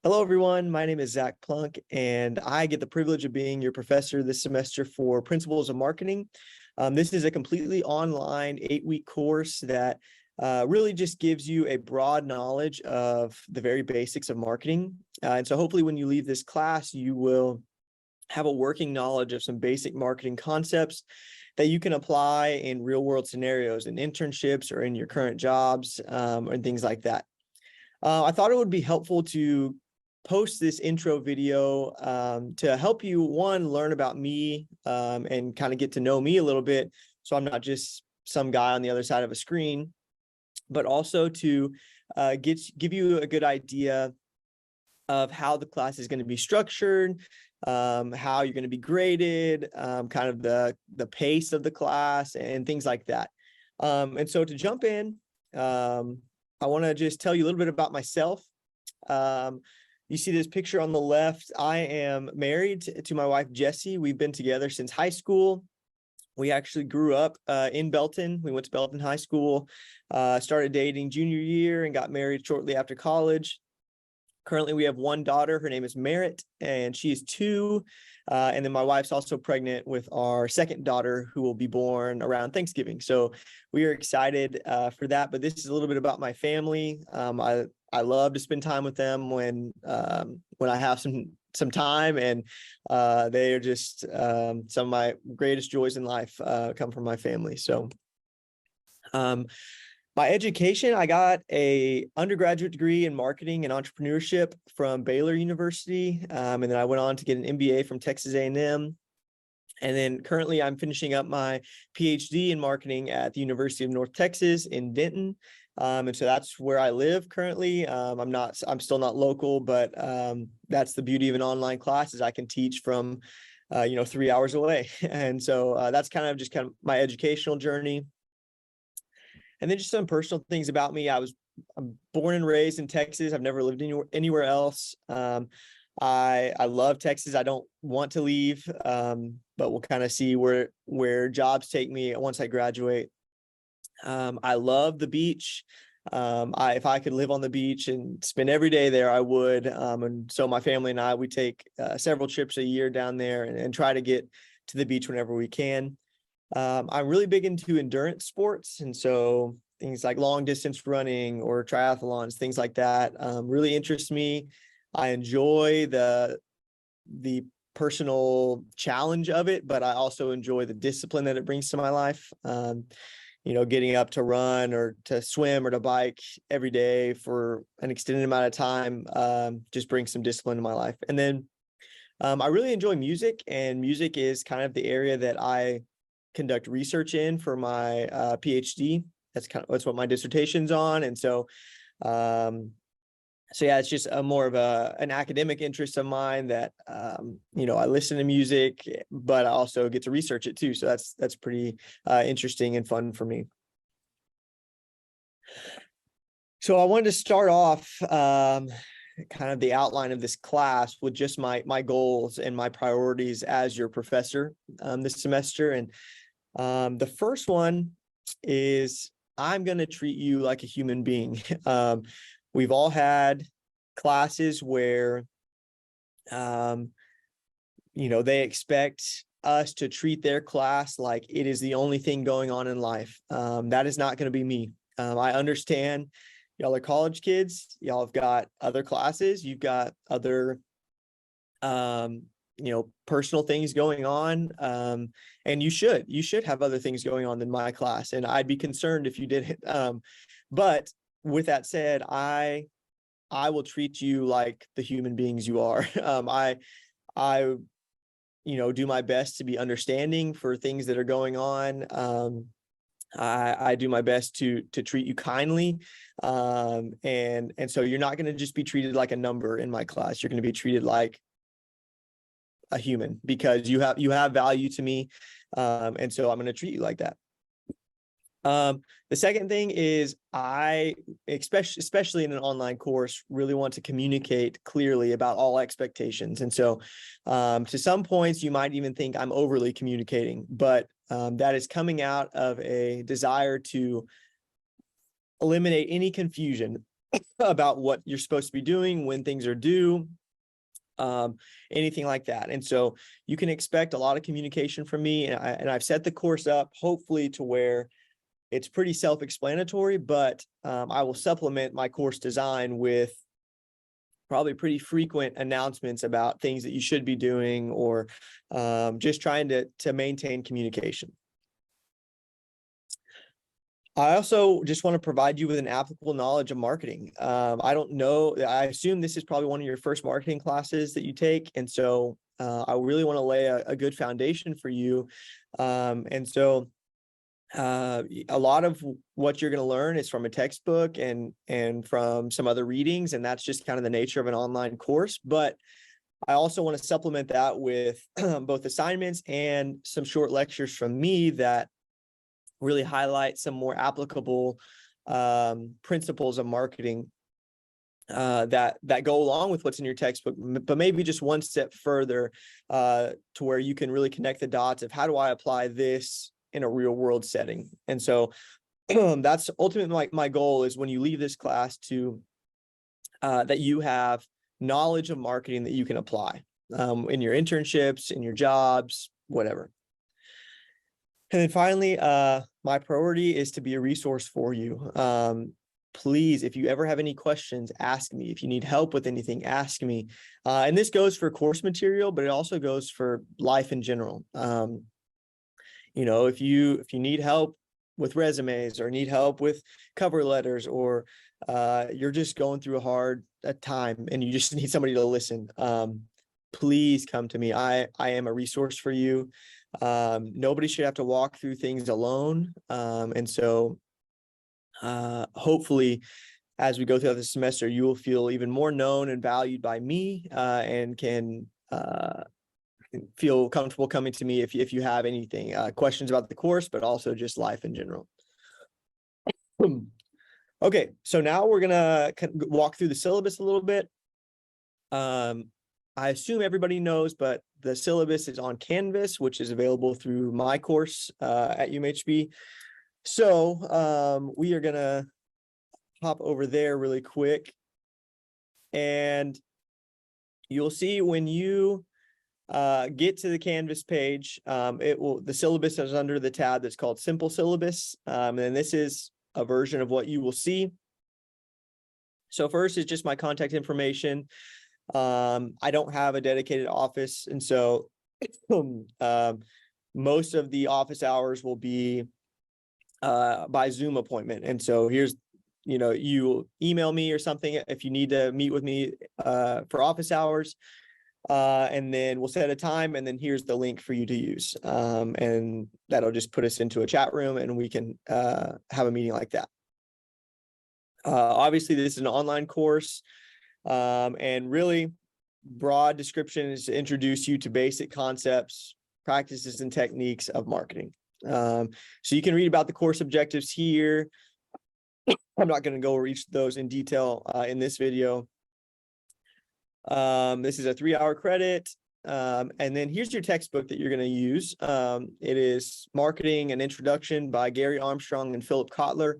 Hello, everyone. My name is Zach Plunk, and I get the privilege of being your professor this semester for Principles of Marketing. This is a completely online 8-week course that really just gives you a broad knowledge of the very basics of marketing. And so hopefully when you leave this class, you will have a working knowledge of some basic marketing concepts that you can apply in real world scenarios, in internships or in your current jobs, and things like that. I thought it would be helpful to post this intro video to help you, one, learn about me and kind of get to know me a little bit, so I'm not just some guy on the other side of a screen, but also to give you a good idea of how the class is going to be structured, how you're going to be graded, kind of the pace of the class and things like that. And so to jump in, I want to just tell you a little bit about myself. You see this picture on the left. I am married to my wife, Jessie. We've been together since high school. We actually grew up in Belton. We went to Belton High School, started dating junior year and got married shortly after college. Currently, we have one daughter. Her name is Merritt, and she is 2. And then my wife's also pregnant with our second daughter, who will be born around Thanksgiving. So we are excited for that. But this is a little bit about my family. I love to spend time with them when I have some time, and they are just some of my greatest joys in life come from my family. So my education, I got a undergraduate degree in marketing and entrepreneurship from Baylor University, and then I went on to get an MBA from Texas A&M. And then currently I'm finishing up my PhD in marketing at the University of North Texas in Denton. And so that's where I live currently. I'm still not local, but that's the beauty of an online class, is I can teach from 3 hours away. And so that's kind of my educational journey. And then just some personal things about me. I'm born and raised in Texas. I've never lived anywhere else. I love Texas. I don't want to leave, but we'll kind of see where jobs take me once I graduate. I love the beach. If I could live on the beach and spend every day there, I would. And so my family and I, we take several trips a year down there and try to get to the beach whenever we can. I'm really big into endurance sports, and so things like long distance running or triathlons, things like that, really interest me. I enjoy the personal challenge of it, but I also enjoy the discipline that it brings to my life. Getting up to run or to swim or to bike every day for an extended amount of time just brings some discipline to my life. And then I really enjoy music, and music is kind of the area that I conduct research in for my PhD. That's what my dissertation's on. And so yeah, it's just more of an academic interest of mine that I listen to music, but I also get to research it too. So that's pretty interesting and fun for me. So I wanted to start off kind of the outline of this class with just my goals and my priorities as your professor this semester. And the first one is I'm going to treat you like a human being. We've all had classes where, they expect us to treat their class like it is the only thing going on in life. That is not going to be me. I understand y'all are college kids. Y'all have got other classes. You've got other, personal things going on. And you should have other things going on than my class. And I'd be concerned if you didn't. But with that said, I will treat you like the human beings you are. I do my best to be understanding for things that are going on. I do my best to treat you kindly. And so you're not going to just be treated like a number in my class. You're going to be treated like a human, because you have value to me. And so I'm going to treat you like that. The second thing is I, especially in an online course, really want to communicate clearly about all expectations. And so to some points, you might even think I'm overly communicating, but that is coming out of a desire to eliminate any confusion about what you're supposed to be doing, when things are due, anything like that. And so you can expect a lot of communication from me, and I've set the course up hopefully to where it's pretty self-explanatory, but I will supplement my course design with probably pretty frequent announcements about things that you should be doing, or just trying to maintain communication. I also just want to provide you with an applicable knowledge of marketing. I don't know, I assume this is probably one of your first marketing classes that you take. And so I really want to lay a good foundation for you. And so a lot of what you're going to learn is from a textbook and from some other readings, and that's just kind of the nature of an online course. But I also want to supplement that with both assignments and some short lectures from me that really highlight some more applicable principles of marketing that go along with what's in your textbook, but maybe just one step further to where you can really connect the dots of how do I apply this in a real world setting. And so that's ultimately my goal, is when you leave this class to that you have knowledge of marketing that you can apply in your internships, in your jobs, whatever. And then finally, my priority is to be a resource for you. Please, if you ever have any questions, ask me. If you need help with anything, ask me. And this goes for course material, but it also goes for life in general. You know, if you need help with resumes, or need help with cover letters, or you're just going through a hard time and you just need somebody to listen, please come to me. I am a resource for you. Nobody should have to walk through things alone. And so hopefully, as we go throughout the semester, you will feel even more known and valued by me, and can feel comfortable coming to me if you have anything, questions about the course, but also just life in general. Okay, so now we're gonna walk through the syllabus a little bit. I assume everybody knows, but the syllabus is on Canvas, which is available through my course at UMHB. So we are gonna hop over there really quick, and you'll see when you get to the Canvas page, the syllabus is under the tab that's called Simple Syllabus, and this is a version of what you will see. So first is just my contact information. I don't have a dedicated office, and so most of the office hours will be by Zoom appointment. And so here's, you email me or something if you need to meet with me for office hours, and then we'll set a time, and then here's the link for you to use, and that'll just put us into a chat room, and we can have a meeting like that. Obviously, this is an online course. And really broad description is to introduce you to basic concepts, practices, and techniques of marketing. So you can read about the course objectives here. I'm not going to go over each of those in detail in this video. This is a 3-hour credit. And then here's your textbook that you're going to use. It is Marketing: An Introduction by Gary Armstrong and Philip Kotler.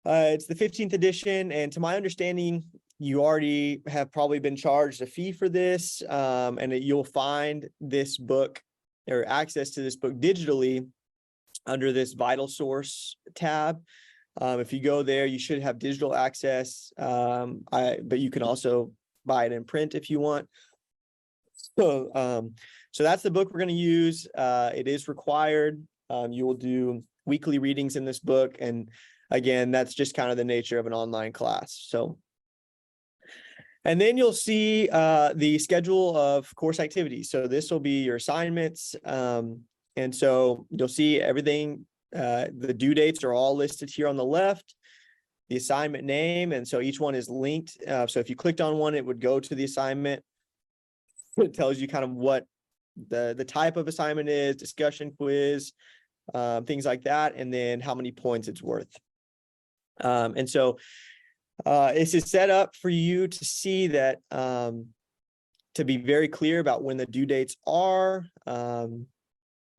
It's the 15th edition, and to my understanding, you already have probably been charged a fee for this, and you'll find this book, or access to this book, digitally under this Vital Source tab. If you go there, you should have digital access, but you can also buy it in print if you want. So that's the book we're going to use. It is required. You will do weekly readings in this book, and again, that's just kind of the nature of an online class. So, and then you'll see the schedule of course activities. So this will be your assignments. And so you'll see everything. The due dates are all listed here on the left, the assignment name. And so each one is linked. So if you clicked on one, it would go to the assignment. It tells you kind of what the type of assignment is, discussion quiz, things like that, and then how many points it's worth. And so this is set up for you to see that, to be very clear about when the due dates are, and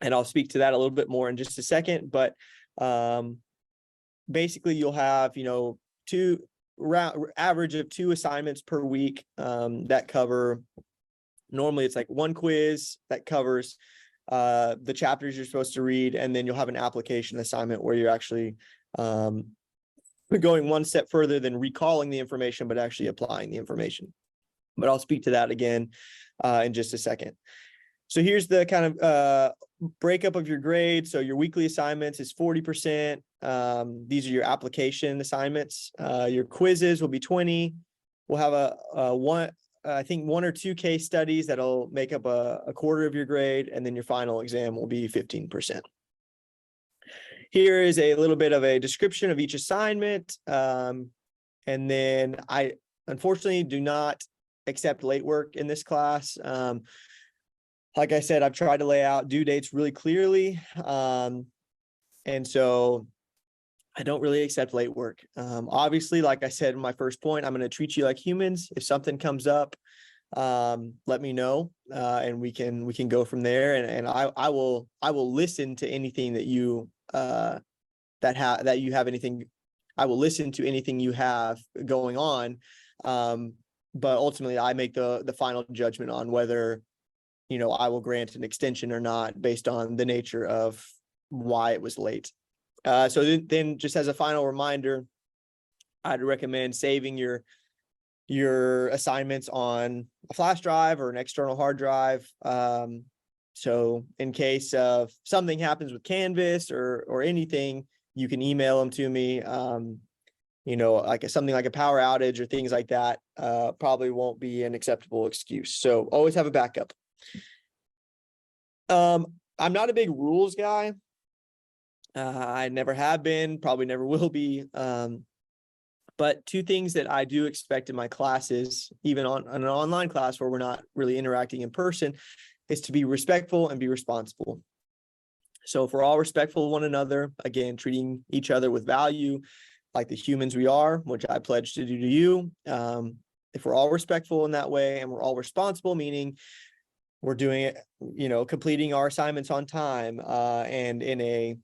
I'll speak to that a little bit more in just a second, but basically you'll have, average of 2 assignments per week that cover, normally it's like 1 quiz that covers the chapters you're supposed to read, and then you'll have an application assignment where you're actually going one step further than recalling the information, but actually applying the information. But I'll speak to that again in just a second. So here's the kind of breakup of your grade. So your weekly assignments is 40%. These are your application assignments. Your quizzes will be 20. We'll have I think 1 or 2 case studies that'll make up a quarter of your grade, and then your final exam will be 15%. Here is a little bit of a description of each assignment. And then I unfortunately do not accept late work in this class. Like I said, I've tried to lay out due dates really clearly. And so I don't really accept late work. Obviously, like I said in my first point, I'm going to treat you like humans. If something comes up, let me know, and we can go from there. And I will listen to anything that you that you have anything. I will listen to anything you have going on. But ultimately, I make the final judgment on whether I will grant an extension or not based on the nature of why it was late. So then just as a final reminder, I'd recommend saving your assignments on a flash drive or an external hard drive. So in case of something happens with Canvas or anything, you can email them to me. Like something like a power outage or things like that probably won't be an acceptable excuse. So always have a backup. I'm not a big rules guy. I never have been, probably never will be. But 2 things that I do expect in my classes, even on an online class where we're not really interacting in person, is to be respectful and be responsible. So if we're all respectful of one another, again, treating each other with value like the humans we are, which I pledge to do to you. If we're all respectful in that way and we're all responsible, meaning we're doing it, completing our assignments on time and in a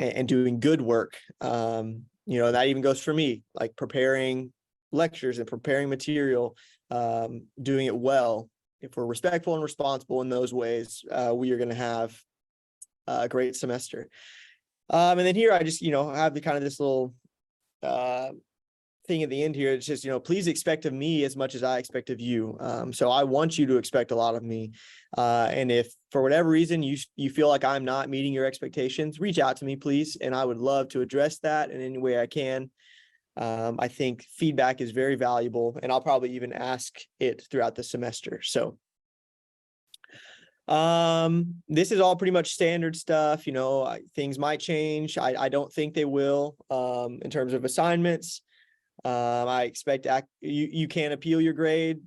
and doing good work. That even goes for me, like preparing lectures and preparing material, doing it well. If we're respectful and responsible in those ways, we are going to have a great semester. And then here I just, have the kind of this little thing at the end here. It's just, please expect of me as much as I expect of you. So I want you to expect a lot of me. And if for whatever reason you feel like I'm not meeting your expectations, reach out to me, please. And I would love to address that in any way I can. I think feedback is very valuable, and I'll probably even ask it throughout the semester. So this is all pretty much standard stuff. Things might change. I don't think they will in terms of assignments. I expect you can appeal your grade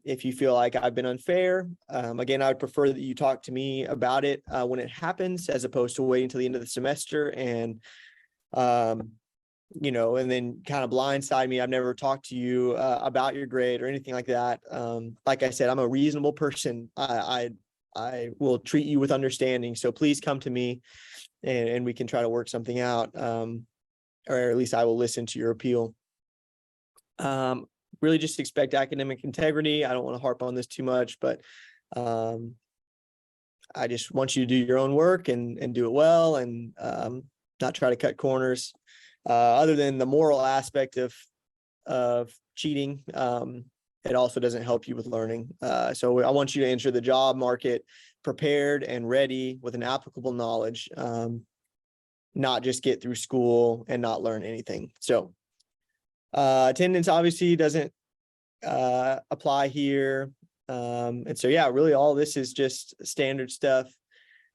if you feel like I've been unfair. Again, I would prefer that you talk to me about it when it happens, as opposed to waiting until the end of the semester and and then kind of blindside me. I've never talked to you about your grade or anything like that. Like I said, I'm a reasonable person. I will treat you with understanding. So please come to me and we can try to work something out. Or at least I will listen to your appeal. Really just expect academic integrity. I don't want to harp on this too much, but I just want you to do your own work and do it well, and not try to cut corners. Other than the moral aspect of cheating, it also doesn't help you with learning. So I want you to enter the job market prepared and ready with an applicable knowledge, not just get through school and not learn anything. So attendance obviously doesn't apply here. And so, yeah, really all this is just standard stuff.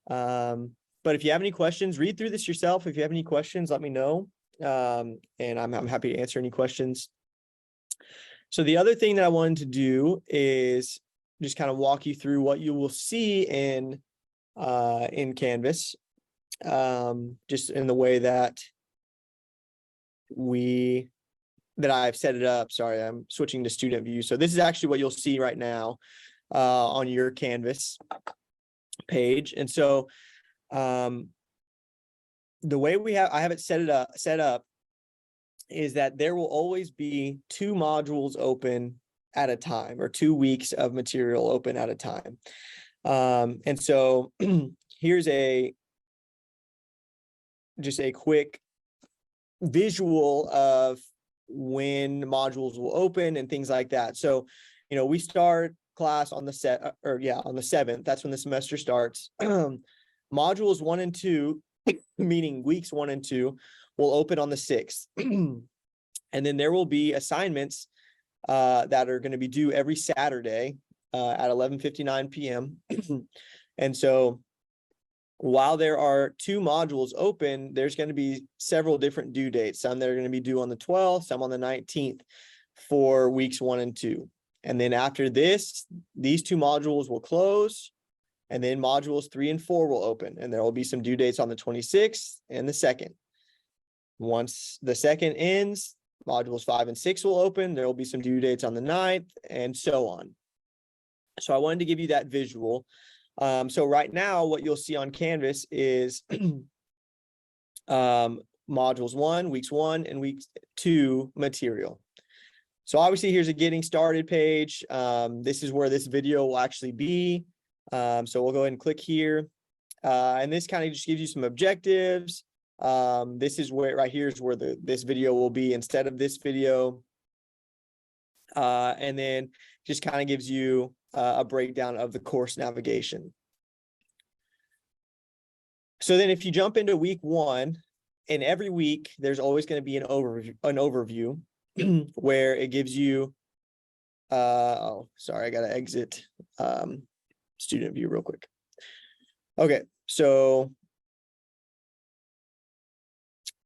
But if you have any questions, read through this yourself. If you have any questions, let me know. And I'm happy to answer any questions. So the other thing that I wanted to do is just kind of walk you through what you will see in Canvas, just in the way that I've set it up. Sorry, I'm switching to student view. So this is actually what you'll see right now on your Canvas page. And so the way I have it set up is that there will always be 2 modules open at a time, or 2 weeks of material open at a time. And so here's just a quick visual of when modules will open and things like that. So, we start class on the 7th. That's when the semester starts. Modules 1 and 2, meaning weeks 1 and 2, will open on the 6th. And then there will be assignments that are going to be due every Saturday at 11:59 p.m. And so while there are 2 modules open, there's going to be several different due dates. Some that are going to be due on the 12th, some on the 19th for weeks 1 and 2. And then after this, these 2 modules will close, and then modules 3 and 4 will open, and there will be some due dates on the 26th and the 2nd. Once the 2nd ends, modules 5 and 6 will open. There will be some due dates on the 9th, and so on. So I wanted to give you that visual. So right now, what you'll see on Canvas is modules 1, weeks 1 and weeks 2 material. So obviously here's a getting started page. This is where this video will actually be. So we'll go ahead and click here. And this kind of just gives you some objectives. This is where right here is where this video will be instead of this video. And then just kind of gives you a breakdown of the course navigation. So then if you jump into week 1, and every week there's always going to be an overview where it gives you oh, sorry, I got to exit student view real quick. Okay, so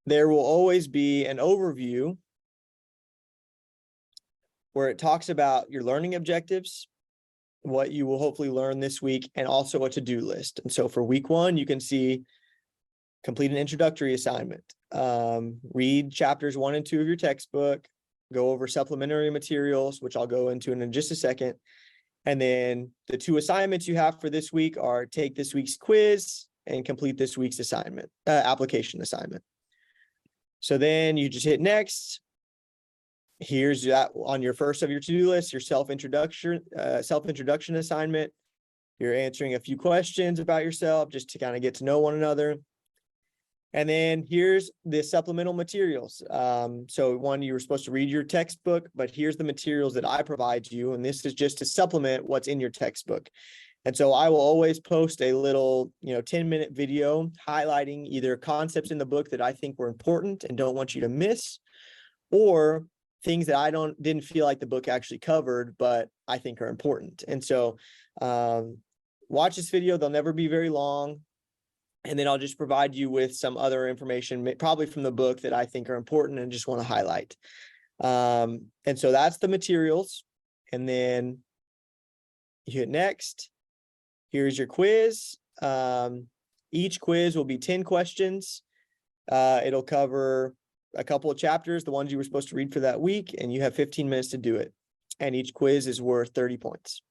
there will always be an overview where it talks about your learning objectives, what you will hopefully learn this week, and also a to-do list. And so for week 1, you can see complete an introductory assignment, read chapters 1 and 2 of your textbook, go over supplementary materials, which I'll go into in just a second. And then the 2 assignments you have for this week are take this week's quiz and complete this week's assignment, application assignment. So then you just hit next. Here's that on your first of your to-do list, your self-introduction assignment. You're answering a few questions about yourself just to kind of get to know one another. And then here's the supplemental materials. So one, you were supposed to read your textbook, but here's the materials that I provide you. And this is just to supplement what's in your textbook. And so I will always post a little, 10-minute video highlighting either concepts in the book that I think were important and don't want you to miss, or things that I didn't feel like the book actually covered, but I think are important. And so watch this video. They'll never be very long. And then I'll just provide you with some other information, probably from the book, that I think are important and just want to highlight. And so that's the materials. And then you hit next. Here's your quiz. Each quiz will be 10 questions. It'll cover a couple of chapters, the ones you were supposed to read for that week, and you have 15 minutes to do it. And each quiz is worth 30 points.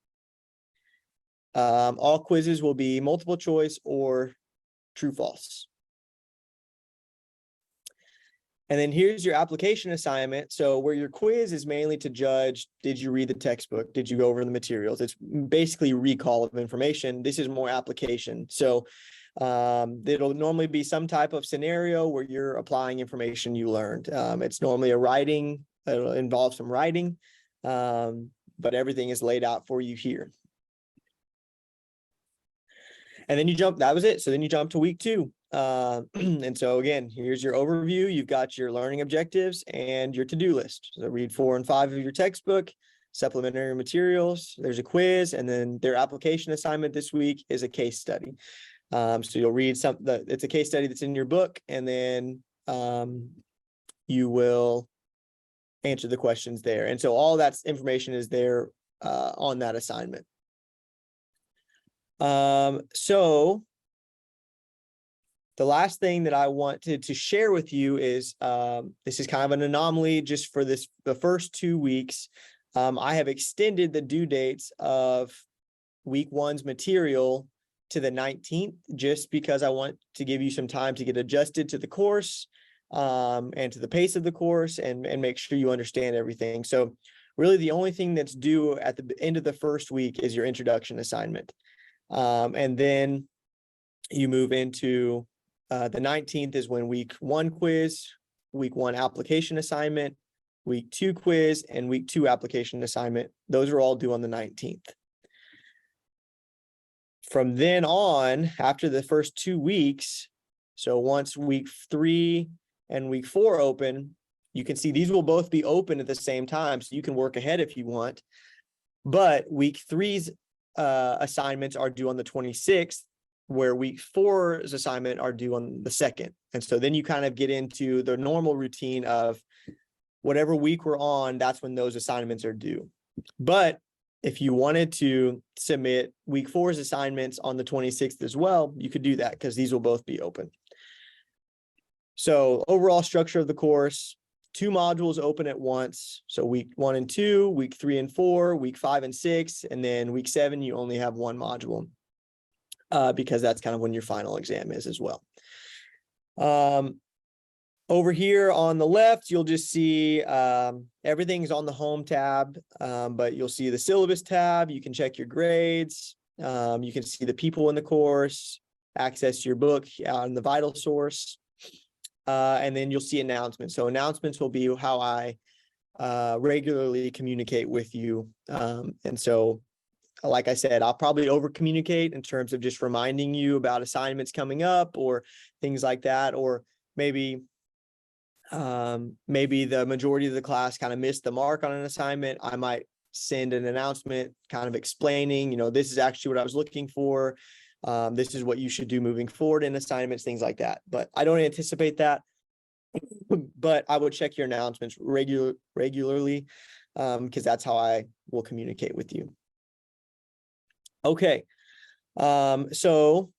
All quizzes will be multiple choice or true, false. And then here's your application assignment. So where your quiz is mainly to judge, did you read the textbook? Did you go over the materials? It's basically recall of information. This is more application. So it'll normally be some type of scenario where you're applying information you learned. It's normally it'll involve some writing, but everything is laid out for you here. And then that was it. So then you jump to week 2. And so again, here's your overview. You've got your learning objectives and your to-do list. So read 4 and 5 of your textbook, supplementary materials, there's a quiz, and then their application assignment this week is a case study. So you'll read it's a case study that's in your book, and then you will answer the questions there. And so all that information is there on that assignment. So the last thing that I wanted to share with you is, this is kind of an anomaly just for the first 2 weeks. I have extended the due dates of week 1's material to the 19th, just because I want to give you some time to get adjusted to the course and to the pace of the course and make sure you understand everything. So really the only thing that's due at the end of the first week is your introduction assignment. And then you move into the 19th is when week 1 quiz, week 1 application assignment, week 2 quiz, and week 2 application assignment. Those are all due on the 19th. From then on, after the first 2 weeks, so once week 3 and week 4 open, you can see these will both be open at the same time, so you can work ahead if you want. But week 3's assignments are due on the 26th, where week 4's assignment are due on the 2nd. And so then you kind of get into the normal routine of whatever week we're on, that's when those assignments are due. But if you wanted to submit week 4's assignments on the 26th as well, you could do that because these will both be open. So overall structure of the course, 2 modules open at once. So week 1 and 2, week 3 and 4, week 5 and 6, and then week 7, you only have 1 module because that's kind of when your final exam is as well. Over here on the left, you'll just see everything's on the home tab, but you'll see the syllabus tab. You can check your grades. You can see the people in the course, access your book on the vital source. And then you'll see announcements. So announcements will be how I regularly communicate with you. And so, like I said, I'll probably over communicate in terms of just reminding you about assignments coming up or things like that, or maybe the majority of the class kind of missed the mark on an assignment. I might send an announcement kind of explaining, this is actually what I was looking for. This is what you should do moving forward in assignments, things like that. But I don't anticipate that, but I would check your announcements regularly because that's how I will communicate with you. Okay. So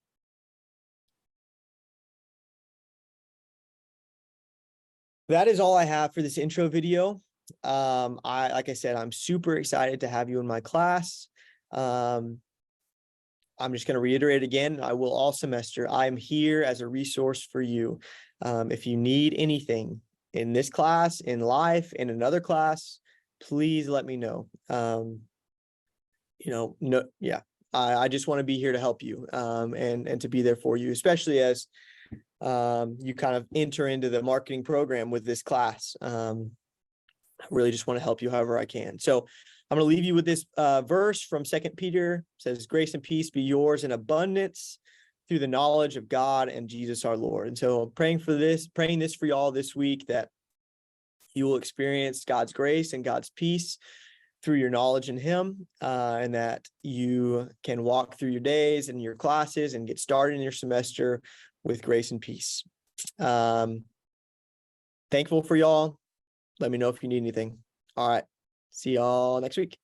that is all I have for this intro video. Like I said, I'm super excited to have you in my class. I'm just going to reiterate again, I will all semester. I'm here as a resource for you. If you need anything in this class, in life, in another class, please let me know. I just want to be here to help you and to be there for you, especially as you kind of enter into the marketing program with this class. I really just want to help you however I can. So I'm going to leave you with this verse from 2 Peter. It says, grace and peace be yours in abundance through the knowledge of God and Jesus our Lord. And so I'm praying this for you all this week, that you will experience God's grace and God's peace through your knowledge in him, and that you can walk through your days and your classes and get started in your semester with grace and peace. Thankful for y'all. Let me know if you need anything. All right. See y'all next week.